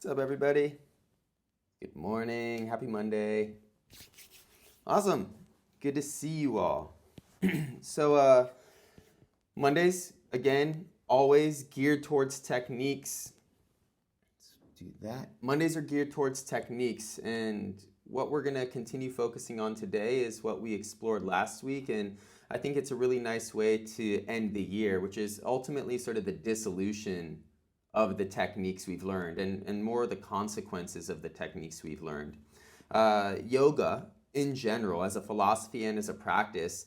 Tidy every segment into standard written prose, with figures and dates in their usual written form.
What's up, everybody? Good morning. Happy Monday. Awesome. Good to see you all. So, Mondays, again, always geared towards techniques. Let's do that. Mondays are geared towards techniques, and what we're going to continue focusing on today is what we explored last week. And I think it's a really nice way to end the year, which is ultimately sort of the dissolution of the techniques we've learned and more the consequences of the techniques we've learned. Yoga, in general, as a philosophy and as a practice,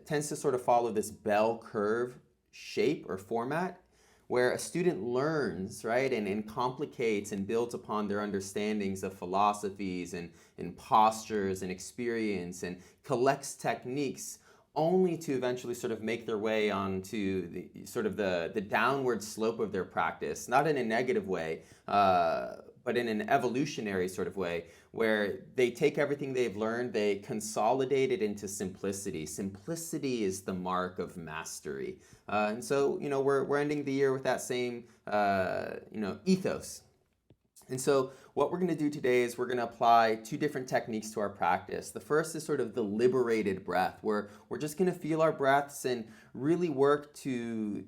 tends to sort of follow this bell curve shape or format where a student learns, right, and complicates and builds upon their understandings of philosophies and postures and experience and collects techniques only to eventually sort of make their way onto the downward slope of their practice, not in a negative way, but in an evolutionary sort of way, where they take everything they've learned, they consolidate it into simplicity. Simplicity is the mark of mastery. And so, we're ending the year with that same, ethos. And so what we're going to do today is we're going to apply two different techniques to our practice. The first is sort of the liberated breath, where we're just going to feel our breaths and really work to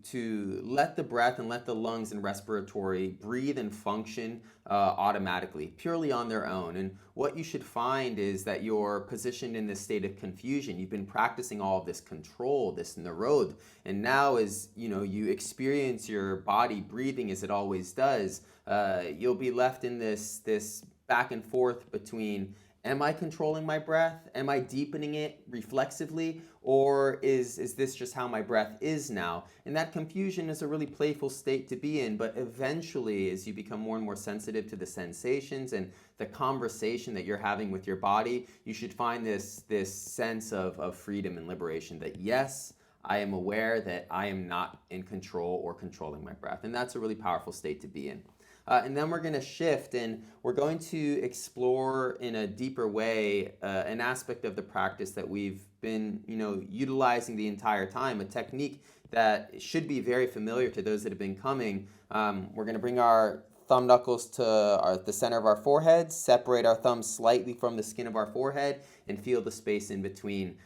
let the breath and let the lungs and respiratory breathe and function automatically, purely on their own. And what you should find is that you're positioned in this state of confusion. You've been practicing all of this control, this narod, and now as you experience your body breathing as it always does, you'll be left in this back and forth between, am I controlling my breath? Am I deepening it reflexively? Or is this just how my breath is now? And that confusion is a really playful state to be in, but eventually as you become more and more sensitive to the sensations and the conversation that you're having with your body, you should find this sense of freedom and liberation that yes, I am aware that I am not in control or controlling my breath. And that's a really powerful state to be in. And then we're going to shift and we're going to explore in a deeper way an aspect of the practice that we've been utilizing the entire time, a technique that should be very familiar to those that have been coming. We're going to bring our thumb knuckles to the center of our forehead, separate our thumbs slightly from the skin of our forehead, and feel the space in between.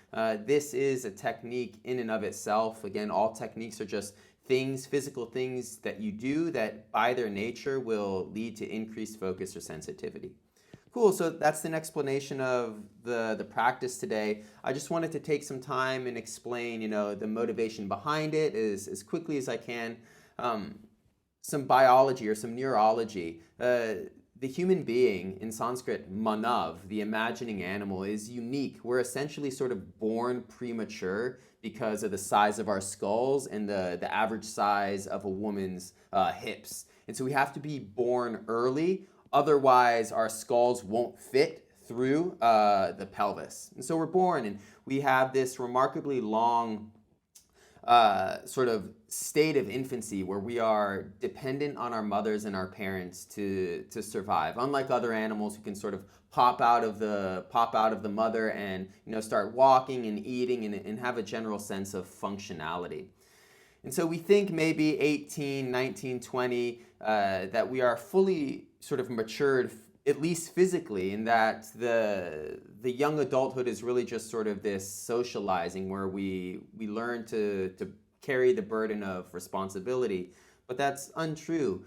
This is a technique in and of itself. Again, all techniques are just physical things that you do that by their nature will lead to increased focus or sensitivity. Cool, so that's an explanation of the practice today. I just wanted to take some time and explain, the motivation behind it as quickly as I can. Some biology or some neurology. The human being, in Sanskrit, manav, the imagining animal, is unique. We're essentially sort of born premature because of the size of our skulls and the average size of a woman's hips. And so we have to be born early, otherwise our skulls won't fit through the pelvis. And so we're born and we have this remarkably long sort of state of infancy where we are dependent on our mothers and our parents to survive. Unlike other animals who can sort of pop out of the mother and start walking and eating and have a general sense of functionality. And so we think maybe 18, 19, 20 that we are fully sort of matured, at least physically, in that the young adulthood is really just sort of this socializing where we learn to carry the burden of responsibility. But that's untrue.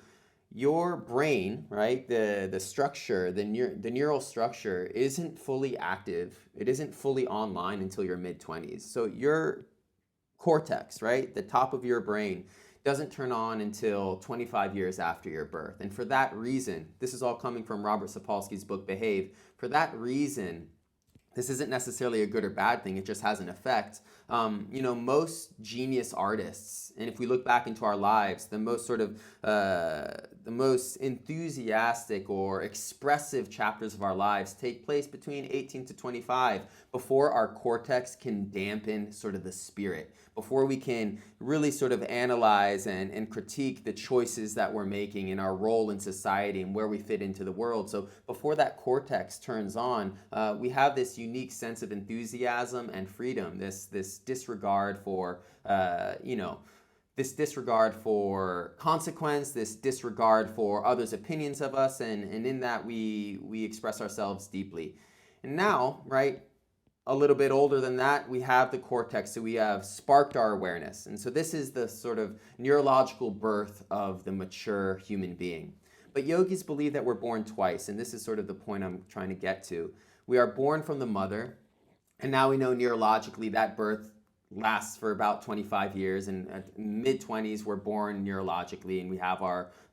Your brain, right, the structure, the neural structure isn't fully active. It isn't fully online until your mid-20s. So your cortex, right, the top of your brain, doesn't turn on until 25 years after your birth. And for that reason, this is all coming from Robert Sapolsky's book, Behave. For that reason, this isn't necessarily a good or bad thing, it just has an effect. Most genius artists, and if we look back into our lives, the most enthusiastic or expressive chapters of our lives take place between 18 to 25, before our cortex can dampen sort of the spirit, before we can really sort of analyze and critique the choices that we're making and our role in society and where we fit into the world. So before that cortex turns on, we have this unique sense of enthusiasm and freedom, this disregard for, this disregard for consequence, this disregard for others' opinions of us, and in that we express ourselves deeply. And now, right, a little bit older than that, we have the cortex, so we have sparked our awareness. And so this is the sort of neurological birth of the mature human being. But yogis believe that we're born twice, and this is sort of the point I'm trying to get to. We are born from the mother, and now we know neurologically that birth lasts for about 25 years, and at mid-20s we're born neurologically, and we have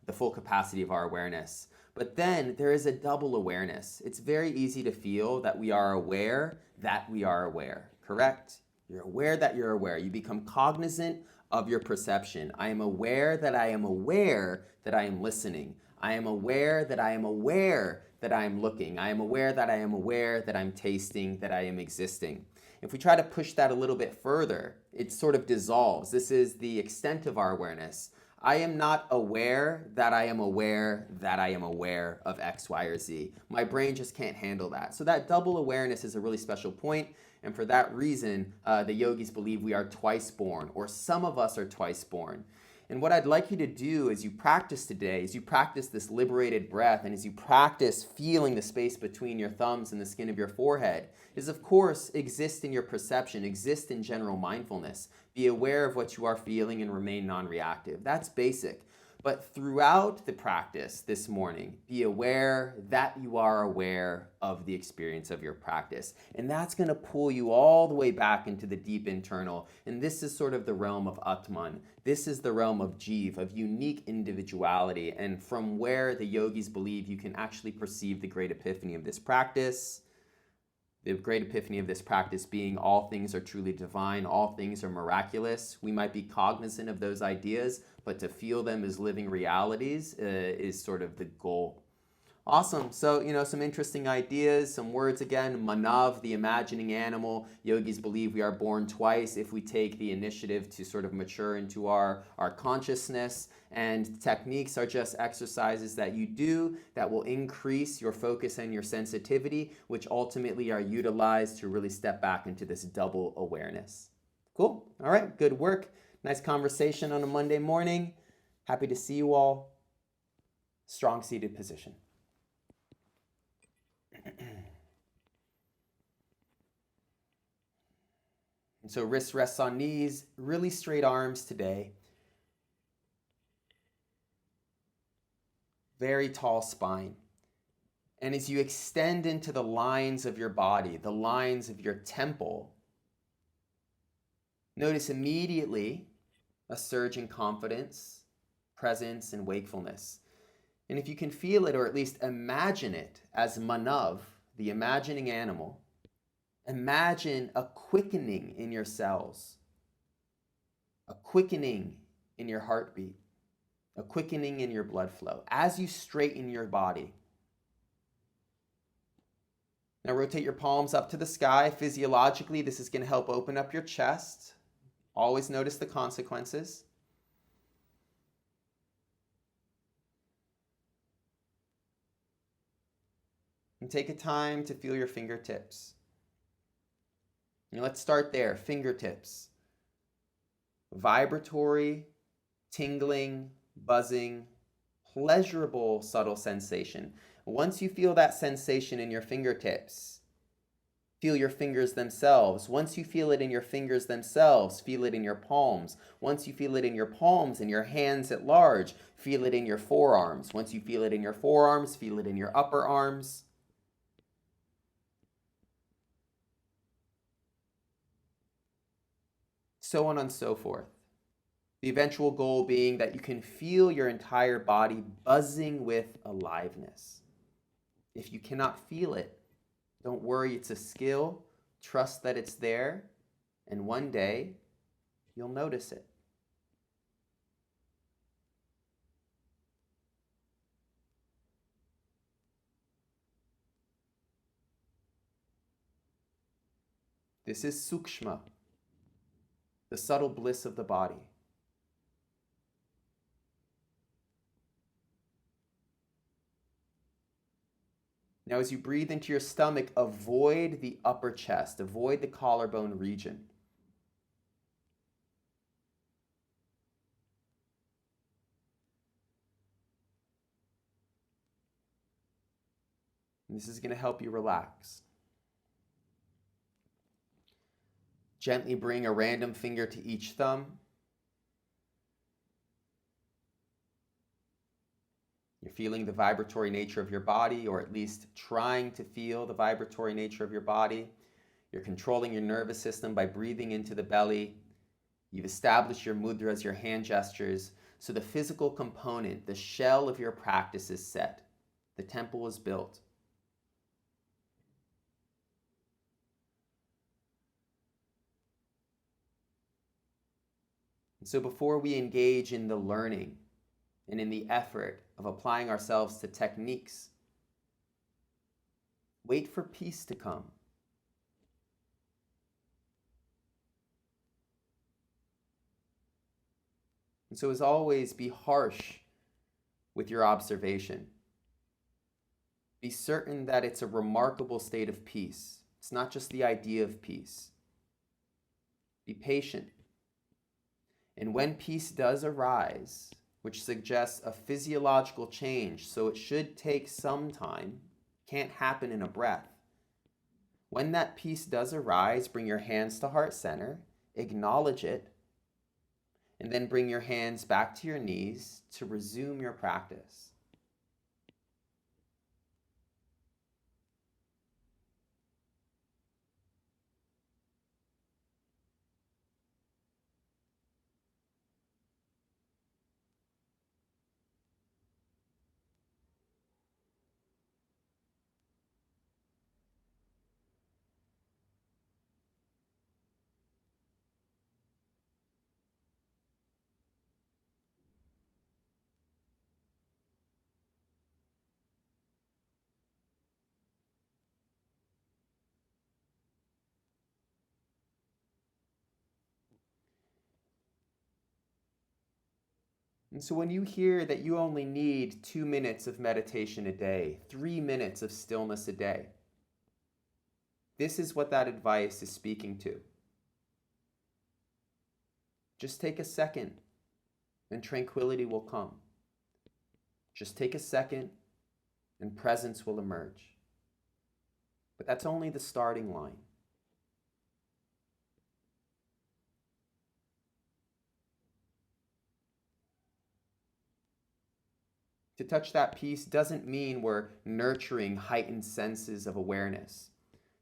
the full capacity of our awareness. But then there is a double awareness. It's very easy to feel that we are aware that we are aware, correct? You're aware that you're aware. You become cognizant of your perception. I am aware that I am aware that I am listening. I am aware that I am aware that I am looking. I am aware that I am aware that I'm tasting, that I am existing. If we try to push that a little bit further, it sort of dissolves. This is the extent of our awareness. I am not aware that I am aware that I am aware of X, Y, or Z. My brain just can't handle that. So that double awareness is a really special point. And for that reason, the yogis believe we are twice born, or some of us are twice born. And what I'd like you to do as you practice today, as you practice this liberated breath, and as you practice feeling the space between your thumbs and the skin of your forehead, is of course exist in your perception, exist in general mindfulness. Be aware of what you are feeling and remain non-reactive. That's basic. But throughout the practice this morning, be aware that you are aware of the experience of your practice. And that's going to pull you all the way back into the deep internal. And this is sort of the realm of Atman. This is the realm of Jiv, of unique individuality, and from where the yogis believe you can actually perceive the great epiphany of this practice. The great epiphany of this practice being all things are truly divine, all things are miraculous. We might be cognizant of those ideas, but to feel them as living realities is sort of the goal. Awesome. So, some interesting ideas, some words again. Manav, the imagining animal. Yogis believe we are born twice if we take the initiative to sort of mature into our consciousness. And techniques are just exercises that you do that will increase your focus and your sensitivity, which ultimately are utilized to really step back into this double awareness. Cool. All right. Good work. Nice conversation on a Monday morning. Happy to see you all. Strong seated position. And so wrists rests on knees, really straight arms today. Very tall spine. And as you extend into the lines of your body, the lines of your temple, notice immediately a surge in confidence, presence, and wakefulness. And if you can feel it, or at least imagine it as Manav, the imagining animal, imagine a quickening in your cells, a quickening in your heartbeat, a quickening in your blood flow as you straighten your body. Now rotate your palms up to the sky. Physiologically, this is going to help open up your chest. Always notice the consequences. And take a time to feel your fingertips. Now let's start there. Fingertips. Vibratory, tingling, buzzing, pleasurable, subtle sensation. Once you feel that sensation in your fingertips, feel your fingers themselves. Once you feel it in your fingers themselves, feel it in your palms. Once you feel it in your palms and your hands at large, feel it in your forearms. Once you feel it in your forearms, feel it in your upper arms. So on and so forth. The eventual goal being that you can feel your entire body buzzing with aliveness. If you cannot feel it, don't worry, it's a skill. Trust that it's there, and one day you'll notice it. This is sukshma, the subtle bliss of the body. Now, as you breathe into your stomach, avoid the upper chest, avoid the collarbone region. And this is going to help you relax. Gently bring a random finger to each thumb. You're feeling the vibratory nature of your body, or at least trying to feel the vibratory nature of your body. You're controlling your nervous system by breathing into the belly. You've established your mudras, your hand gestures. So the physical component, the shell of your practice is set. The temple is built. And so before we engage in the learning and in the effort of applying ourselves to techniques, wait for peace to come. And so as always, be harsh with your observation. Be certain that it's a remarkable state of peace. It's not just the idea of peace. Be patient. And when peace does arise, which suggests a physiological change, so it should take some time, can't happen in a breath. When that peace does arise, bring your hands to heart center, acknowledge it, and then bring your hands back to your knees to resume your practice. And so when you hear that you only need 2 minutes of meditation a day, 3 minutes of stillness a day, this is what that advice is speaking to. Just take a second and tranquility will come. Just take a second and presence will emerge. But that's only the starting line. To touch that peace doesn't mean we're nurturing heightened senses of awareness.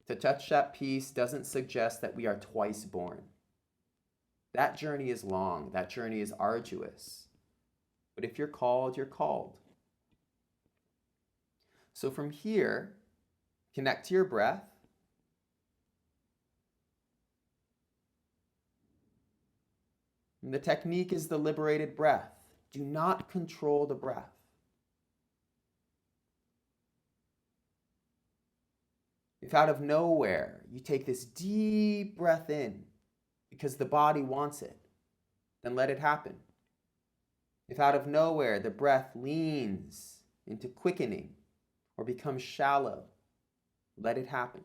To touch that peace doesn't suggest that we are twice born. That journey is long. That journey is arduous. But if you're called, you're called. So from here, connect to your breath. And the technique is the liberated breath. Do not control the breath. If out of nowhere you take this deep breath in because the body wants it, then let it happen. If out of nowhere the breath leans into quickening or becomes shallow, let it happen.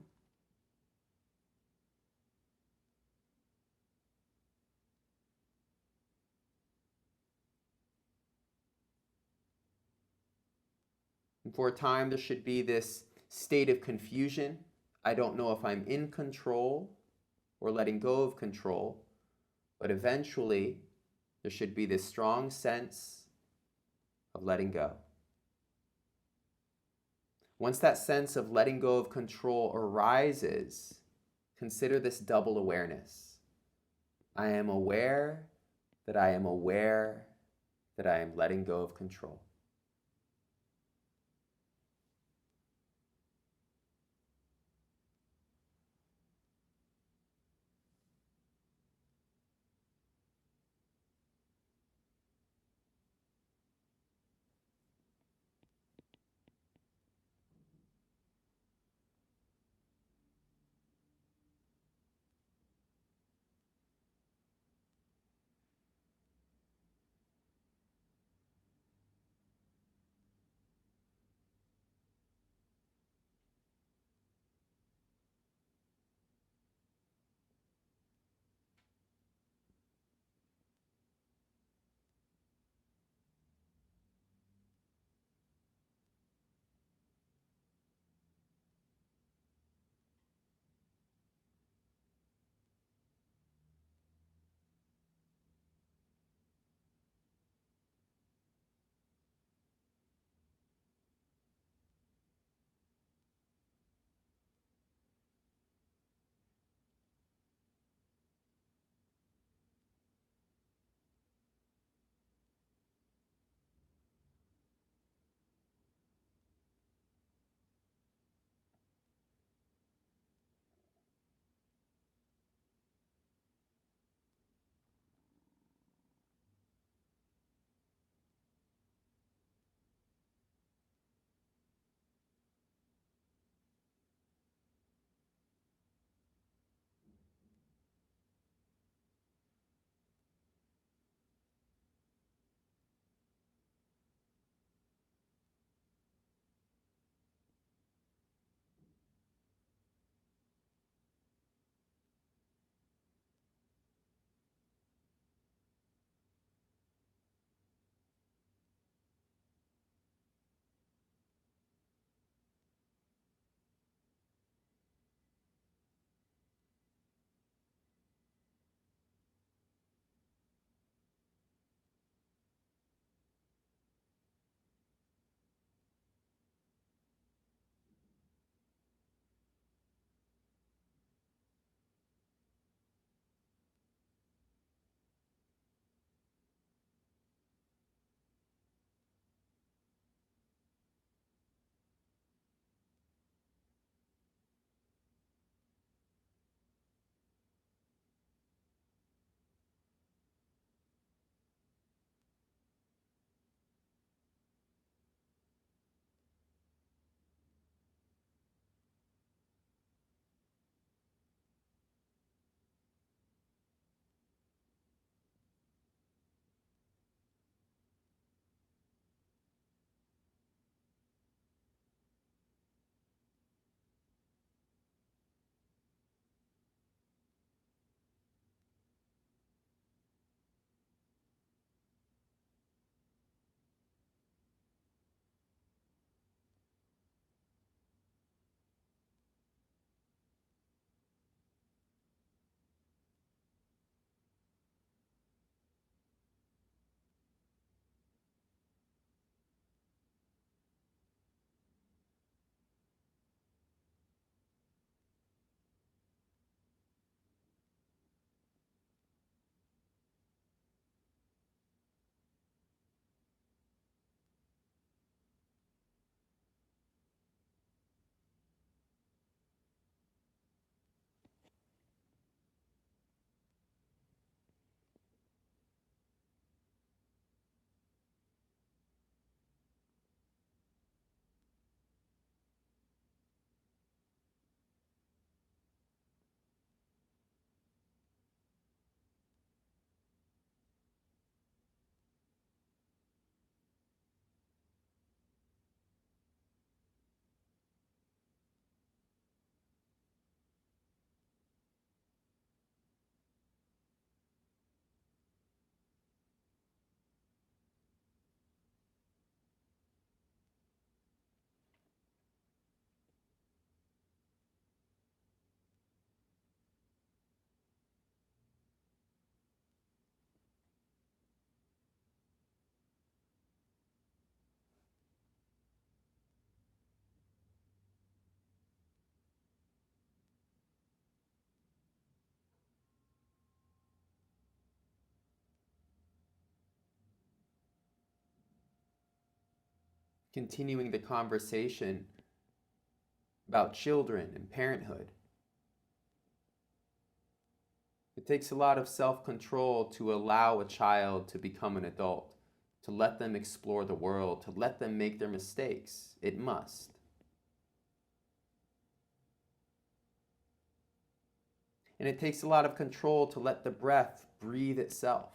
And for a time, there should be this state of confusion. I don't know if I'm in control or letting go of control, but eventually there should be this strong sense of letting go. Once that sense of letting go of control arises, consider this double awareness. I am aware that I am aware that I am letting go of control. continuing the conversation about children and parenthood. It takes a lot of self-control to allow a child to become an adult, to let them explore the world, to let them make their mistakes. It must. And it takes a lot of control to let the breath breathe itself.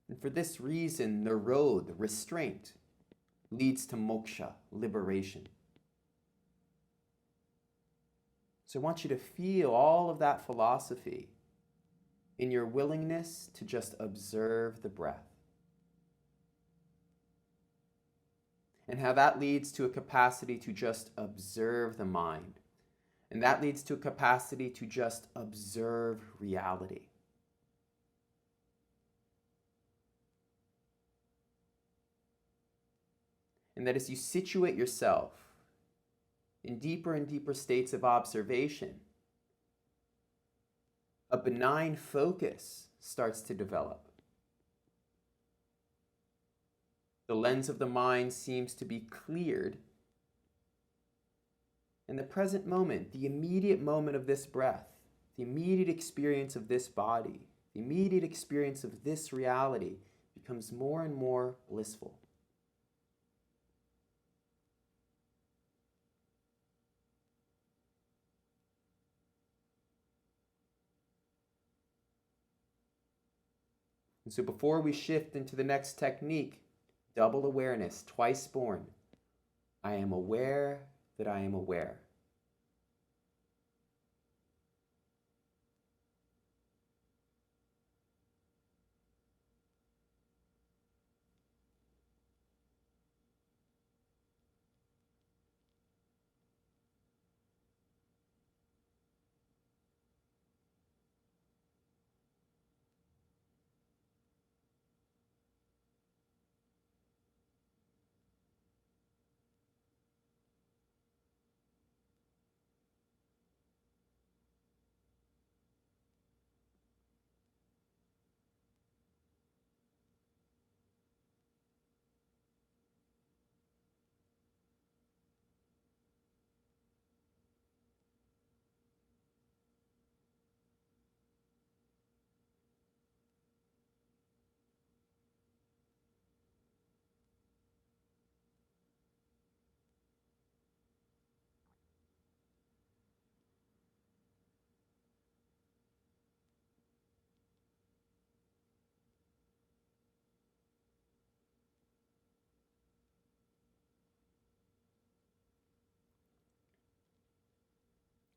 And for this reason, the road, the restraint, leads to moksha, liberation. So I want you to feel all of that philosophy in your willingness to just observe the breath. And how that leads to a capacity to just observe the mind. And that leads to a capacity to just observe reality. And that as you situate yourself in deeper and deeper states of observation, a benign focus starts to develop. The lens of the mind seems to be cleared. And the present moment, the immediate moment of this breath, the immediate experience of this body, the immediate experience of this reality becomes more and more blissful. And so before we shift into the next technique, double awareness, twice born. I am aware that I am aware.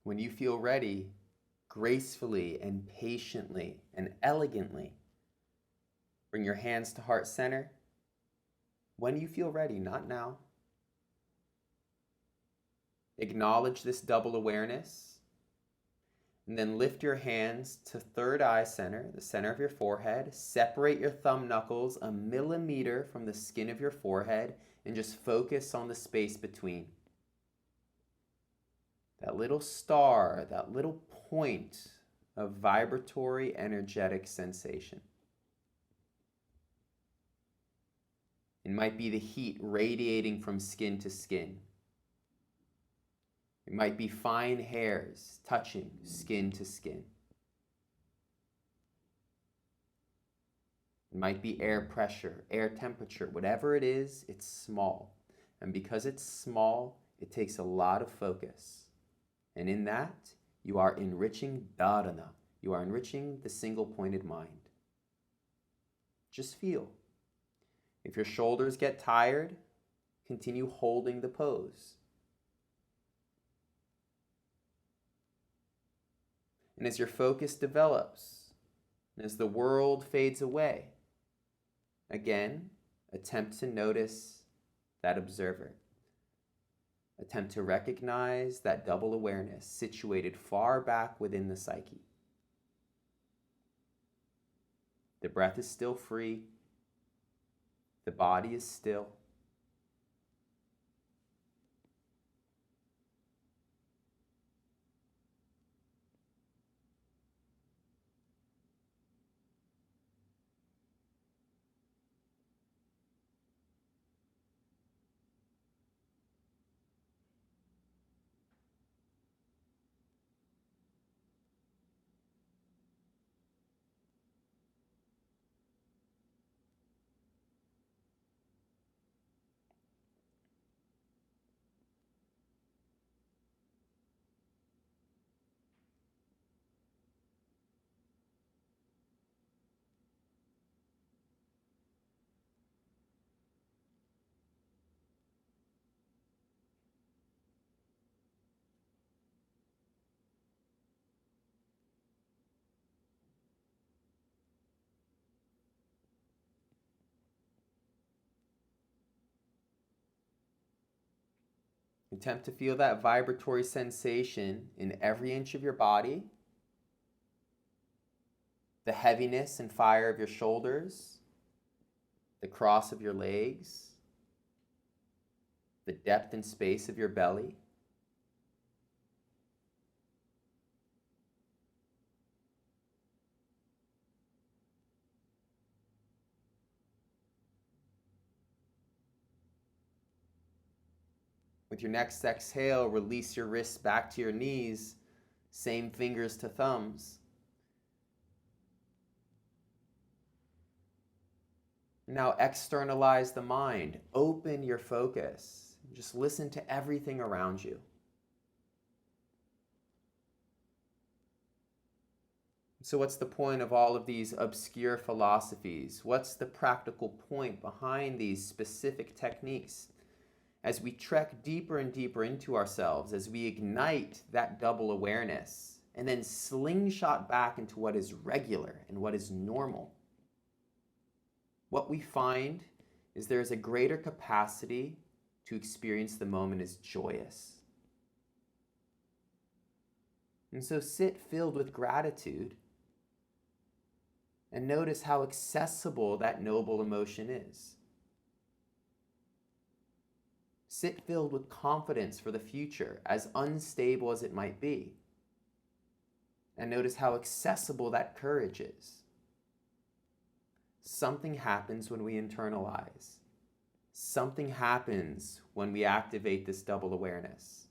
When you feel ready, gracefully and patiently and elegantly, bring your hands to heart center. When you feel ready, not now. Acknowledge this double awareness, and then lift your hands to third eye center, the center of your forehead. Separate your thumb knuckles a millimeter from the skin of your forehead and just focus on the space between. That little star, that little point of vibratory, energetic sensation. It might be the heat radiating from skin to skin. It might be fine hairs touching skin to skin. It might be air pressure, air temperature, whatever it is, it's small. And because it's small, it takes a lot of focus. And in that, you are enriching dharana. You are enriching the single-pointed mind. Just feel. If your shoulders get tired, continue holding the pose. And as your focus develops, and as the world fades away, again, attempt to notice that observer. Attempt to recognize that double awareness situated far back within the psyche. The breath is still free. The body is still. Attempt to feel that vibratory sensation in every inch of your body, the heaviness and fire of your shoulders, the cross of your legs, the depth and space of your belly. With your next exhale, release your wrists back to your knees, same fingers to thumbs. Now externalize the mind. Open your focus. Just listen to everything around you. So what's the point of all of these obscure philosophies? What's the practical point behind these specific techniques? As we trek deeper and deeper into ourselves, as we ignite that double awareness, and then slingshot back into what is regular and what is normal, what we find is there is a greater capacity to experience the moment as joyous. And so sit filled with gratitude and notice how accessible that noble emotion is. Sit filled with confidence for the future, as unstable as it might be. And notice how accessible that courage is. Something happens when we internalize. Something happens when we activate this double awareness.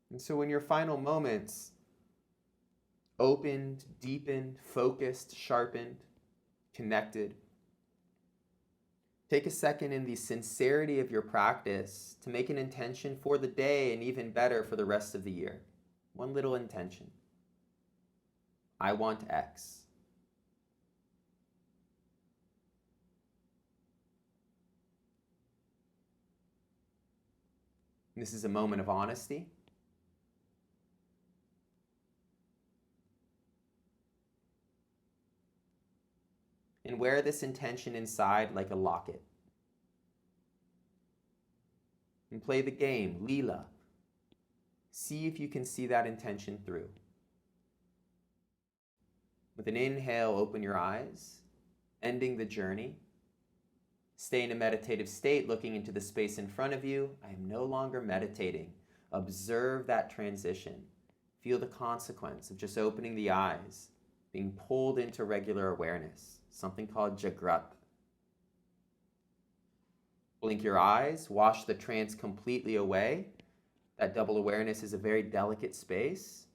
And so in your final moments, opened, deepened, focused, sharpened, connected, take a second in the sincerity of your practice to make an intention for the day and even better for the rest of the year. One little intention. I want X. This is a moment of honesty. And wear this intention inside like a locket. And play the game, Leela. See if you can see that intention through. With an inhale, open your eyes, ending the journey. Stay in a meditative state, looking into the space in front of you. I am no longer meditating. Observe that transition. Feel the consequence of just opening the eyes, being pulled into regular awareness, something called Jagrat. Blink your eyes, wash the trance completely away. That double awareness is a very delicate space.